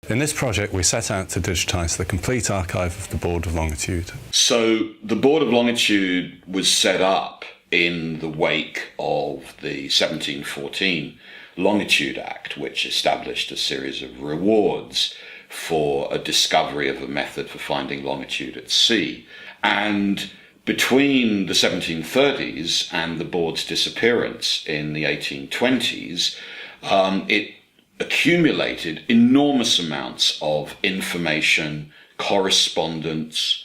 In this project, we set out to digitise the complete archive of the Board of Longitude. So the Board of Longitude was set up in the wake of the 1714 Longitude Act, which established a series of rewards for a discovery of a method for finding longitude at sea. And between the 1730s and the board's disappearance in the 1820s, it accumulated enormous amounts of information, correspondence,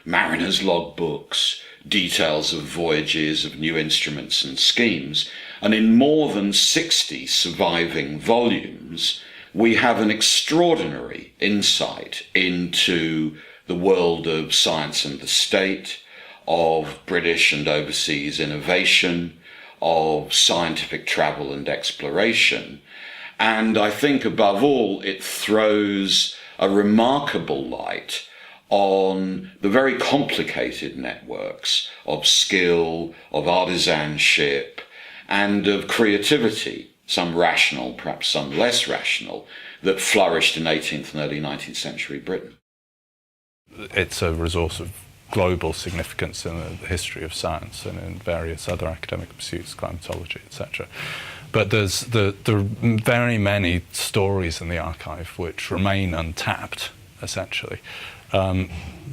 mariners' logbooks, details of voyages of new instruments and schemes. And in more than 60 surviving volumes, we have an extraordinary insight into the world of science and the state, of British and overseas innovation, of scientific travel and exploration. And I think above all, it throws a remarkable light on the very complicated networks of skill, of artisanship, and of creativity, some rational, perhaps some less rational, that flourished in 18th and early 19th century Britain. It's a resource of global significance in the history of science and in various other academic pursuits, climatology, etc. But there are very many stories in the archive which remain untapped, essentially,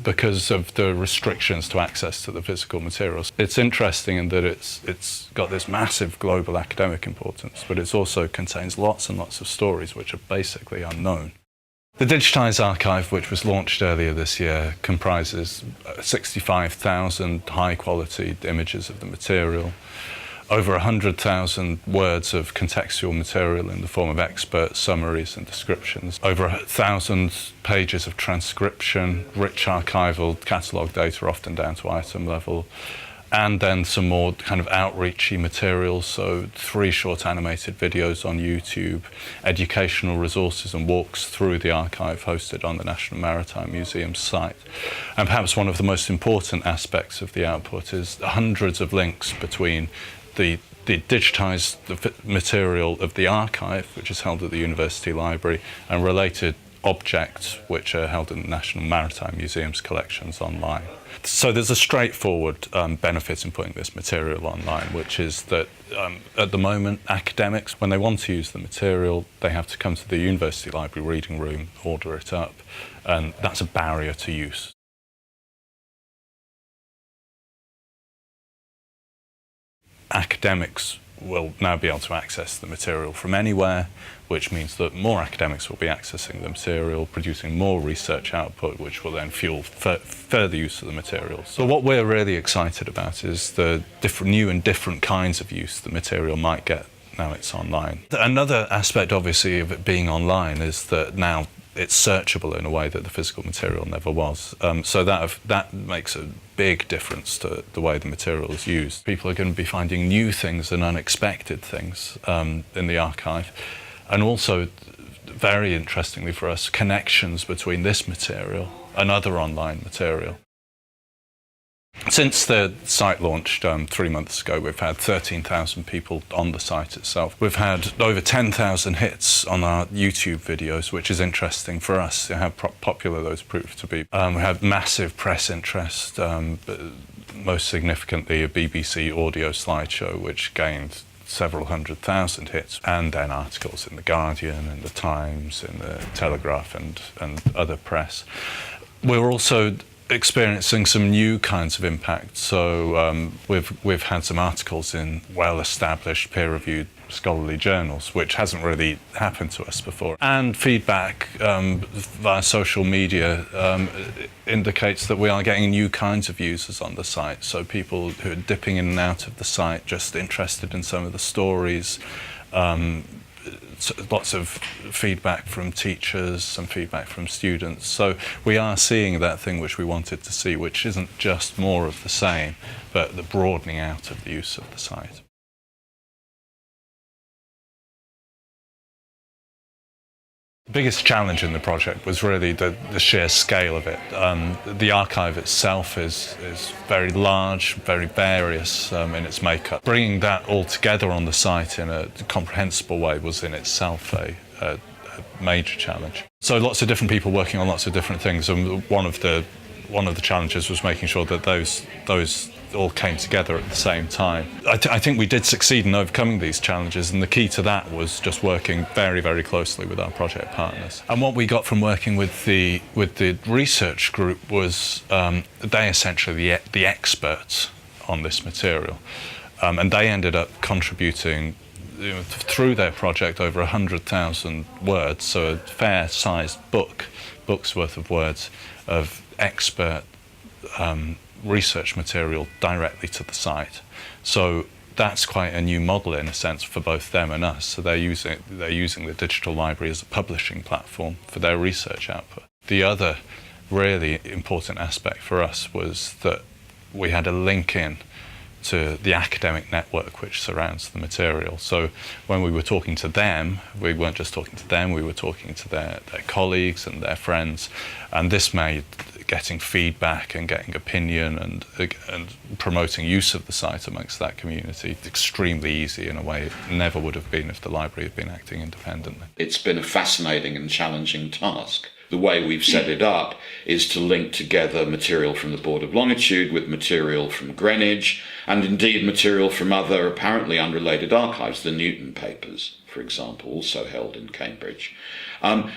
because of the restrictions to access to the physical materials. It's interesting in that it's got this massive global academic importance, but it also contains lots and lots of stories which are basically unknown. The Digitised Archive, which was launched earlier this year, comprises 65,000 high-quality images of the material, over 100,000 words of contextual material in the form of expert summaries and descriptions, over 1,000 pages of transcription, rich archival catalogue data, often down to item level, and then some more kind of outreachy materials, so 3 short animated videos on YouTube, educational resources and walks through the archive hosted on the National Maritime Museum site. And perhaps one of the most important aspects of the output is hundreds of links between the digitised material of the archive, which is held at the University Library, and related objects which are held in the National Maritime Museum's collections online. So there's a straightforward benefit in putting this material online, which is that at the moment, academics, when they want to use the material, they have to come to the University Library reading room, order it up, and that's a barrier to use. Academics will now be able to access the material from anywhere, which means that more academics will be accessing the material, producing more research output, which will then fuel further use of the material. So what we're really excited about is the new and different kinds of use the material might get now it's online. Another aspect, obviously, of it being online is that now it's searchable in a way that the physical material never was. So that makes a big difference to the way the material is used. People are going to be finding new things and unexpected things in the archive. And also, very interestingly for us, connections between this material and other online material. Since the site launched 3 months ago, we've had 13,000 people on the site itself. We've had over 10,000 hits on our YouTube videos, which is interesting for us, how popular those proved to be. We had massive press interest, most significantly a BBC audio slideshow, which gained several 100,000 hits, and then articles in The Guardian and The Times, in The Telegraph and other press. We're also experiencing some new kinds of impact. So we've had some articles in well-established peer-reviewed scholarly journals, which hasn't really happened to us before. And feedback via social media indicates that we are getting new kinds of users on the site. So people who are dipping in and out of the site, just interested in some of the stories. Lots of feedback from teachers, some feedback from students. So we are seeing that thing which we wanted to see, which isn't just more of the same, but the broadening out of the use of the site. The biggest challenge in the project was really the sheer scale of it. The archive itself is very large, very various in its makeup. Bringing that all together on the site in a comprehensible way was in itself a a major challenge. So lots of different people working on lots of different things, and one of the challenges was making sure that those all came together at the same time. I think we did succeed in overcoming these challenges, and the key to that was just working very, very closely with our project partners. And what we got from working with the research group was they essentially the experts on this material, and they ended up contributing through their project over 100,000 words, so a fair-sized book's worth of words of expert research material directly to the site. So that's quite a new model in a sense for both them and us. So they're using the digital library as a publishing platform for their research output. The other really important aspect for us was that we had a link in to the academic network which surrounds the material. So when we were talking to them, we weren't just talking to them, we were talking to their colleagues and their friends, and this made getting feedback and getting opinion and promoting use of the site amongst that community extremely easy in a way it never would have been if the library had been acting independently. It's been a fascinating and challenging task. The way we've set it up is to link together material from the Board of Longitude with material from Greenwich, and indeed material from other apparently unrelated archives, the Newton papers, for example, also held in Cambridge.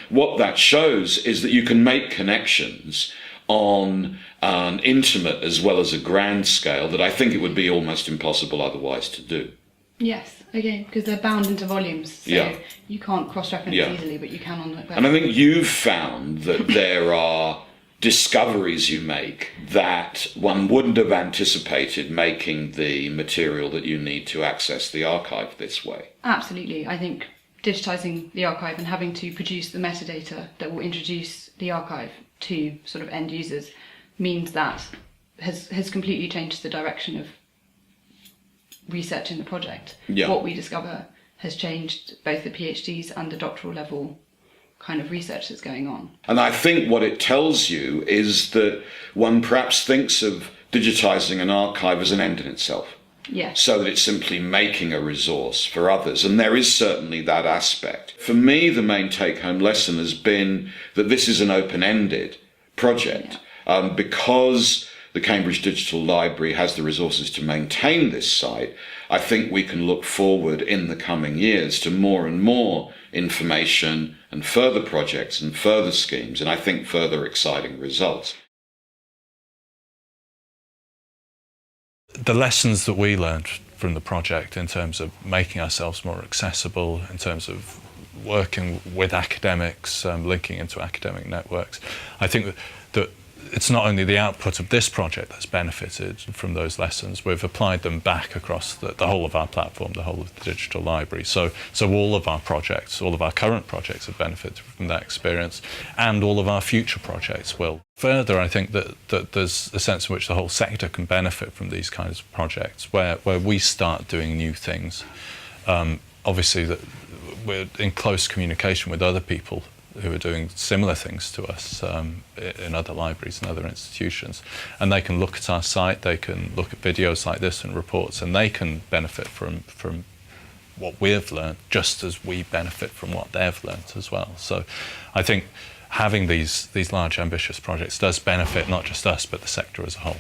What that shows is that you can make connections on an intimate as well as a grand scale that I think it would be almost impossible otherwise to do. Yes, again, because they're bound into volumes, so you can't cross-reference easily, but you can on the web. And I think you've found that there are discoveries you make that one wouldn't have anticipated making the material that you need to access the archive this way. Absolutely. I think digitising the archive and having to produce the metadata that will introduce the archive to sort of end users means that has completely changed the direction of research in the project. What we discover has changed both the PhDs and the doctoral level kind of research that's going on. And I think what it tells you is that one perhaps thinks of digitising an archive as an end in itself. Yes. So that it's simply making a resource for others. And there is certainly that aspect. For me, the main take-home lesson has been that this is an open-ended project. Because the Cambridge Digital Library has the resources to maintain this site, I think we can look forward in the coming years to more and more information and further projects and further schemes, and I think further exciting results. The lessons that we learned from the project in terms of making ourselves more accessible, in terms of working with academics, linking into academic networks, I think that it's not only the output of this project that's benefited from those lessons, we've applied them back across the whole of our platform, the whole of the digital library. So all of our projects, all of our current projects have benefited from that experience, and all of our future projects will. Further, I think that there's a sense in which the whole sector can benefit from these kinds of projects, where we start doing new things. Obviously, that we're in close communication with other people who are doing similar things to us in other libraries and other institutions. And they can look at our site, they can look at videos like this and reports, and they can benefit from what we've learned just as we benefit from what they've learned as well. So I think having these large ambitious projects does benefit not just us but the sector as a whole.